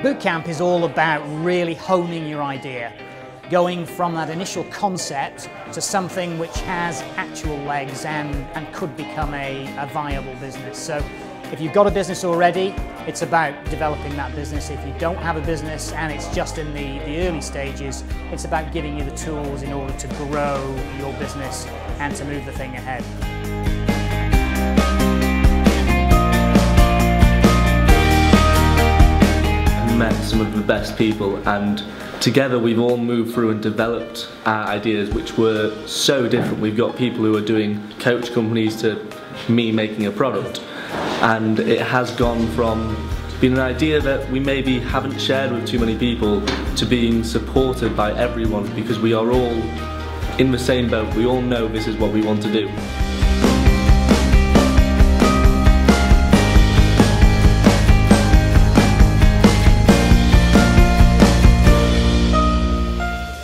Bootcamp is all about really honing your idea, going from that initial concept to something which has actual legs and could become a viable business. So if you've got a business already, it's about developing that business. If you don't have a business and it's just in the early stages, it's about giving you the tools in order to grow your business and to move the thing ahead. I met some of the best people, and together we've all moved through and developed our ideas which were so different. We've got people who are doing coach companies to me making a product, and it has gone from being an idea that we maybe haven't shared with too many people to being supported by everyone, because we are all in the same boat. We all know this is what we want to do.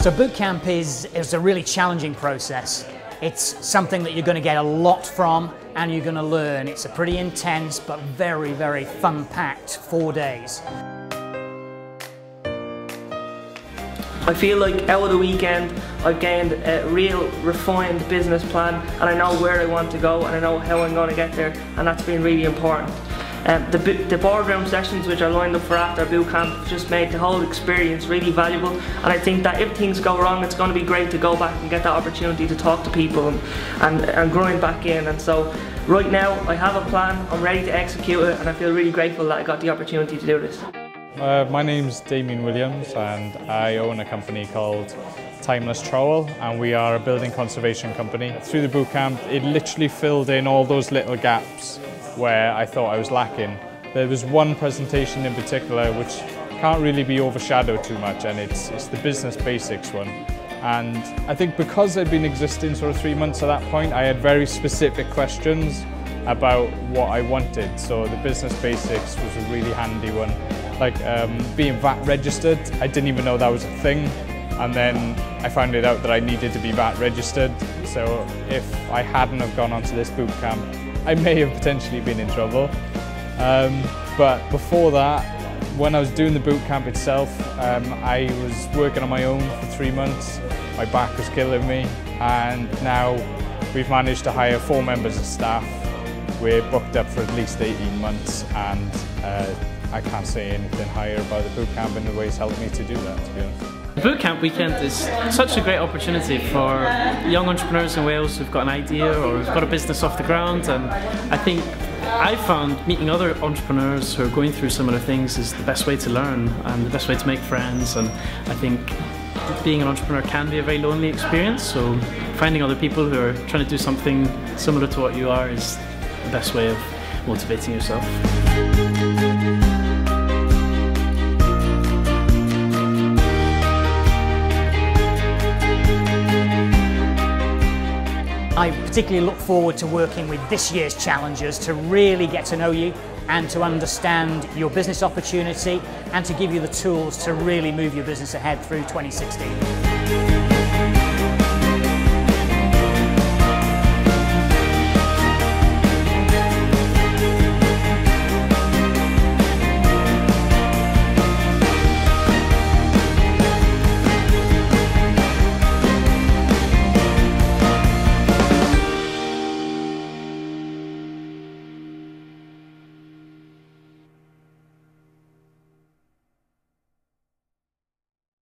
So Bootcamp is a really challenging process. It's something that you're going to get a lot from and you're going to learn. It's a pretty intense but very, very fun-packed 4 days. I feel like out of the weekend I've gained a real refined business plan, and I know where I want to go and I know how I'm going to get there, and that's been really important. The boardroom sessions which are lined up for after Bootcamp have just made the whole experience really valuable, and I think that if things go wrong, it's going to be great to go back and get that opportunity to talk to people and grind back in. And so right now I have a plan, I'm ready to execute it, and I feel really grateful that I got the opportunity to do this. My name's Damien Williams, and I own a company called Timeless Trowel, and we are a building conservation company. Through the Bootcamp, it literally filled in all those little gaps where I thought I was lacking. There was one presentation in particular which can't really be overshadowed too much, and it's the business basics one. And I think because I'd been existing sort of 3 months at that point, I had very specific questions about what I wanted. So the business basics was a really handy one. Like being VAT registered, I didn't even know that was a thing. And then I found it out that I needed to be VAT registered. So if I hadn't have gone onto this bootcamp, I may have potentially been in trouble. But before that, when I was doing the bootcamp itself, I was working on my own for 3 months. My back was killing me, and now we've managed to hire 4 members of staff. We're booked up for at least 18 months, and I can't say anything higher about the bootcamp, and the way it's helped me to do that, to be honest. The Bootcamp weekend is such a great opportunity for young entrepreneurs in Wales who've got an idea or who've got a business off the ground, and I think I found meeting other entrepreneurs who are going through similar things is the best way to learn and the best way to make friends. And I think being an entrepreneur can be a very lonely experience, so finding other people who are trying to do something similar to what you are is the best way of motivating yourself. I particularly look forward to working with this year's challengers to really get to know you and to understand your business opportunity and to give you the tools to really move your business ahead through 2016.